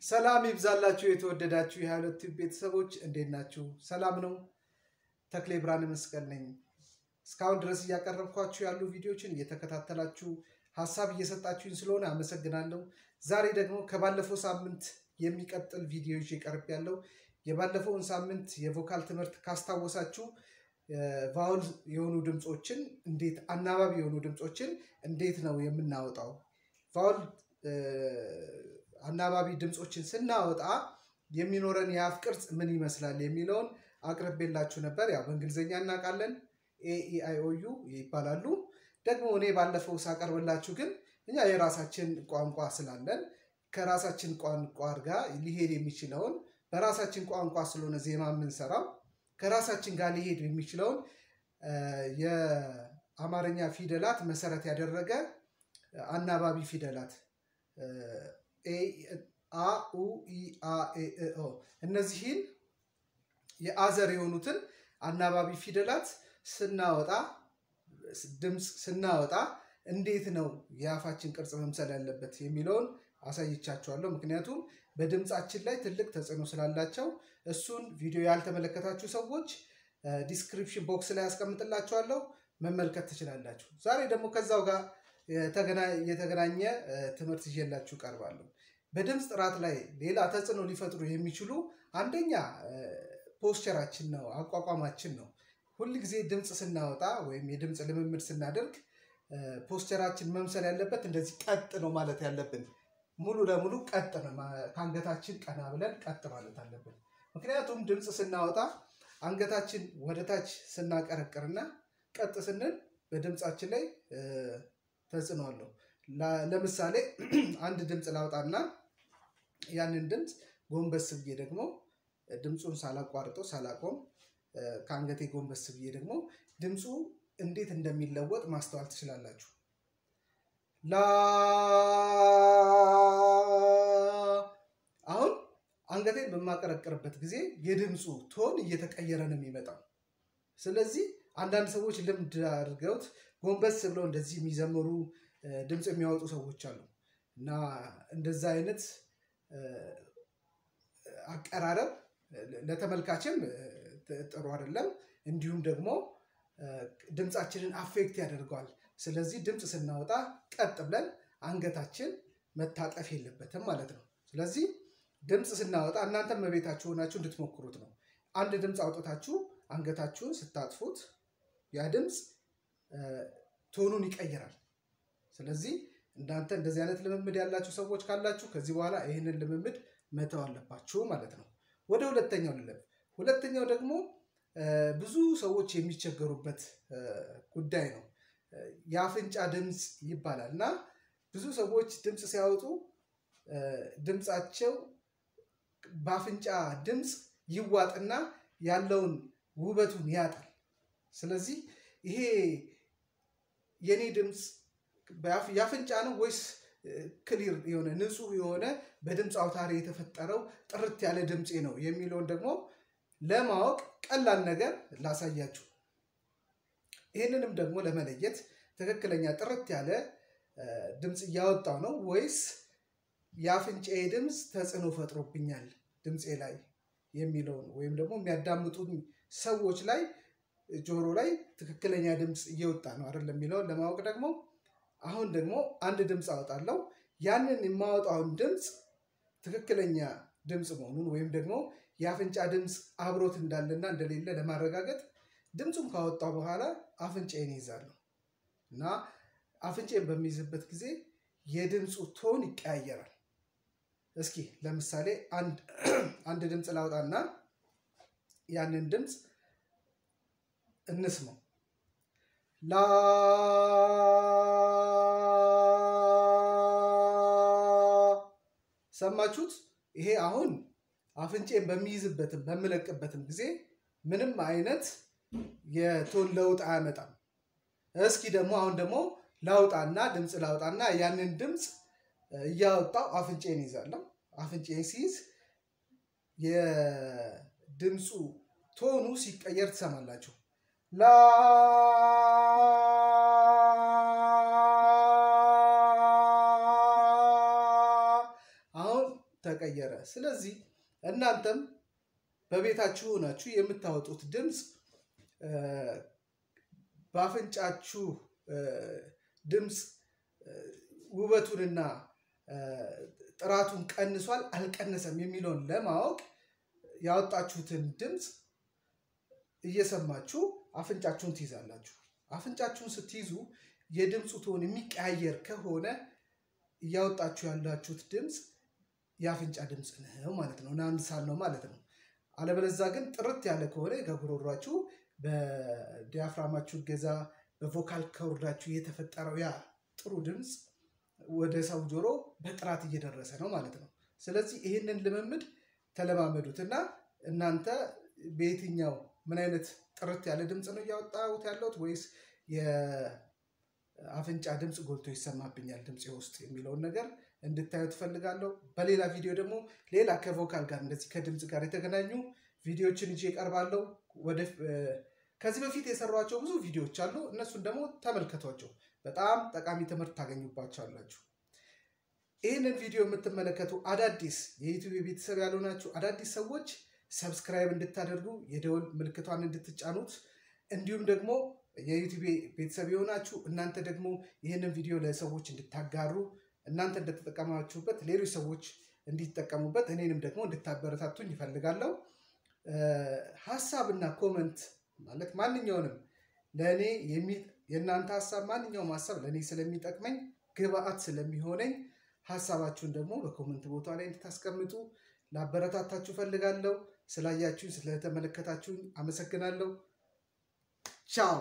ሰላም ይብዛላችሁ የተወደዳችሁ የክህሎት ቤተሰቦች እንዴት ናችሁ? ሰላም ነው። ተክሌ ብርሃነ መስቀል ነኝ። እስካሁን ድረስ ያቀረብኳችሁ ያሉ ቪዲዮዎችን እየተከታተላችሁ ሐሳብ እየሰጣችሁኝ ስለሆነ አመሰግናለሁ። ዛሬ ደግሞ ከባለፈው ሳምንት የሚቀጥል ቪዲዮ ይቀርብ ያለው የባለፈውን ሳምንት የቮካል ትምህርት ካስታወሳችሁ ቫውል የሆኑ ድምጾችን እንዴት አናባቢ የሆኑ ድምጾችን እንዴት ነው የምናወጣው? ቫውል አናባቢ ድምጾችን ስናወጣ የሚኖረን የአፍ ቅርጽ ምን ይመስላል የሚለውን አቅርቤላችሁ ነበር። ያው በእንግሊዘኛ እናቃለን ኤ ኢ አይ ኦ ዩ ይባላሉ። ደግሞ እኔ ባለፈው ሳቀርብላችሁ ግን እኛ የራሳችን ቋንቋ ስላለን ከራሳችን ቋንቋ ጋር ሊሄድ የሚችለውን በራሳችን ቋንቋ ስለሆነ ዜማ የምንሰራው ከራሳችን ጋር ሊሄድ የሚችለውን የአማርኛ ፊደላት መሰረት ያደረገ አናባቢ ፊደላት ኤ አ ኡ ኢ አ ኤ ኦ እነዚህን የአዘር የሆኑትን አናባቢ ፊደላት ስናወጣ ድምጽ ስናወጣ እንዴት ነው የአፋችን ቅርጽ መምሰል ያለበት የሚለውን አሳይቻችኋለሁ። ምክንያቱም በድምጻችን ላይ ትልቅ ተጽዕኖ ስላላቸው እሱን ቪዲዮ ያልተመለከታችሁ ሰዎች ዲስክሪፕሽን ቦክስ ላይ አስቀምጥላችኋለሁ መመልከት ትችላላችሁ። ዛሬ ደግሞ ከዛው ጋር የተገናኘ ትምህርት ይዤላችሁ ቀርባለሁ። በድምጽ ጥራት ላይ ሌላ ተጽዕኖ ሊፈጥሩ የሚችሉ አንደኛ ፖስቸራችን ነው፣ አቋቋማችን ነው። ሁሉ ጊዜ ድምጽ ስናወጣ ወይም የድምጽ ልምምድ ስናደርግ ፖስቸራችን መምሰል ያለበት እንደዚህ ቀጥ ነው ማለት ያለብን። ሙሉ ለሙሉ ቀጥ ነው፣ ከአንገታችን ቀና ብለን ቀጥ ማለት አለብን። ምክንያቱም ድምጽ ስናወጣ አንገታችን ወደታች ስናቀረቅርና ቀጥ ስንል በድምጻችን ላይ ተጽዕኖ አለው። ለምሳሌ አንድ ድምጽ ላውጣና ያንን ድምጽ ጎንበስ ብዬ ደግሞ ድምጹን ሳላቋርጠው ሳላቆም ከአንገቴ ጎንበስ ብዬ ደግሞ ድምጹ እንዴት እንደሚለወጥ ማስተዋል ትችላላችሁ። ላ አሁን አንገቴን በማቀረቅርበት ጊዜ የድምጹ ቶን እየተቀየረ ነው የሚመጣው። ስለዚህ አንዳንድ ሰዎች ልምድ አድርገውት ጎንበስ ብለው እንደዚህ የሚዘምሩ ድምጽ የሚያወጡ ሰዎች አሉ እና እንደዛ አይነት አቀራረብ ለተመልካችም ጥሩ አይደለም፣ እንዲሁም ደግሞ ድምጻችንን አፌክት ያደርጋል። ስለዚህ ድምጽ ስናወጣ ቀጥ ብለን አንገታችን መታጠፍ የለበትም ማለት ነው። ስለዚህ ድምጽ ስናወጣ እናንተም በቤታችሁ ሆናችሁ እንድትሞክሩት ነው። አንድ ድምጽ አውጥታችሁ አንገታችሁን ስታጥፉት ያ ድምጽ ቶኑን ይቀይራል። ስለዚህ እናንተ እንደዚህ አይነት ልምምድ ያላችሁ ሰዎች ካላችሁ ከዚህ በኋላ ይሄንን ልምምድ መተው አለባችሁ ማለት ነው። ወደ ሁለተኛው ልለፍ። ሁለተኛው ደግሞ ብዙ ሰዎች የሚቸገሩበት ጉዳይ ነው። የአፍንጫ ድምጽ ይባላልና ብዙ ሰዎች ድምጽ ሲያወጡ ድምጻቸው በአፍንጫ ድምጽ ይዋጥና ያለውን ውበቱን ያጣል። ስለዚህ ይሄ የኔ ድምጽ የአፍንጫ ነው ወይስ ክሊር የሆነ ንጹህ የሆነ በድምጽ አውታሪ የተፈጠረው ጥርት ያለ ድምጽ ነው የሚለውን ደግሞ ለማወቅ ቀላል ነገር ላሳያችሁ። ይሄንንም ደግሞ ለመለየት ትክክለኛ ጥርት ያለ ድምጽ ያወጣው ነው ወይስ የአፍንጫዬ ድምጽ ተጽዕኖ ፈጥሮብኛል ድምጼ ላይ የሚለውን ወይም ደግሞ የሚያዳምጡኝ ሰዎች ላይ ጆሮ ላይ ትክክለኛ ድምጽ እየወጣ ነው አይደል የሚለውን ለማወቅ ደግሞ አሁን ደግሞ አንድ ድምጽ አወጣለሁ። ያንን የማወጣውን ድምጽ ትክክለኛ ድምጽ መሆኑን ወይም ደግሞ የአፍንጫ ድምጽ አብሮት እንዳለና እንደሌለ ለማረጋገጥ ድምጹን ካወጣው በኋላ አፍንጫዬን ይዛለሁ እና አፍንጫዬን በሚይዝበት ጊዜ የድምጹ ቶን ይቀያየራል። እስኪ ለምሳሌ አንድ ድምጽ ላውጣና ያንን ድምጽ እንስማው። ላ ሰማችሁት? ይሄ አሁን አፍንጫዬን በሚይዝበትም በመለቅበትም ጊዜ ምንም አይነት የቶን ለውጥ አያመጣም። እስኪ ደግሞ አሁን ደግሞ ላውጣና ድምጽ ላውጣና ያንን ድምጽ እያወጣው አፍንጫዬን ይዛለሁ። አፍንጫዬን ሲይዝ የድምጹ ቶኑ ሲቀየር ትሰማላችሁ። ላ ተቀየረ ስለዚህ እናንተም በቤታችሁ ሆናችሁ የምታወጡት ድምጽ ባፍንጫችሁ ድምጽ ውበቱንና ጥራቱን ቀንሷል አልቀነሰም የሚለውን ለማወቅ ያወጣችሁትን ድምጽ እየሰማችሁ አፍንጫችሁን ትይዛላችሁ አፍንጫችሁን ስትይዙ የድምጹ ቶን የሚቀያየር ከሆነ ያወጣችሁ ያላችሁት ድምጽ የአፍንጫ ድምጽ ነው ማለት ነው ናሳል ነው ማለት ነው አለበለዚያ ግን ጥርት ያለ ከሆነ ከጉሮሮአችሁ በዲያፍራማችሁ ገዛ በቮካል ኮርዳችሁ የተፈጠረው ያ ጥሩ ድምጽ ወደ ሰው ጆሮ በጥራት እየደረሰ ነው ማለት ነው ስለዚህ ይሄንን ልምምድ ተለማመዱትና እናንተ በየትኛው ምን አይነት ጥርት ያለ ድምጽ ነው ያወጣውት ያለው ወይስ የአፍንጫ ድምጽ ጎልቶ ይሰማብኛል ድምጽ ውስጥ የሚለውን ነገር እንድታዩት ፈልጋለሁ በሌላ ቪዲዮ ደግሞ ሌላ ከቮካል ጋር እንደዚህ ከድምጽ ጋር የተገናኙ ቪዲዮዎችን እጄ ቀርባለሁ ወደ ከዚህ በፊት የሰራኋቸው ብዙ ቪዲዮዎች አሉ እነሱን ደግሞ ተመልከቷቸው በጣም ጠቃሚ ትምህርት ታገኙባቸዋላችሁ ይሄንን ቪዲዮ የምትመለከቱ አዳዲስ የዩቲዩብ ቤተሰብ ያሉናችሁ አዳዲስ ሰዎች ሰብስክራይብ እንድታደርጉ የደወል ምልክቷን እንድትጫኑት እንዲሁም ደግሞ የዩቲዩብ ቤተሰብ የሆናችሁ እናንተ ደግሞ ይሄንን ቪዲዮ ለሰዎች እንድታጋሩ እናንተ እንድትጠቀማችሁበት ሌሎች ሰዎች እንዲጠቀሙበት እኔንም ደግሞ እንድታበረታቱኝ ይፈልጋለሁ ሐሳብና ኮሜንት ማለት ማንኛውንም ለኔ የእናንተ ሐሳብ ማንኛውም ሐሳብ ለኔ ስለሚጠቅመኝ ግብአት ስለሚሆነኝ ሐሳባችሁን ደግሞ በኮሜንት ቦታ ላይ እንድታስቀምጡ ላበረታታችሁ ፈልጋለሁ ስላያችሁ ስለተመለከታችሁ አመሰግናለሁ ቻው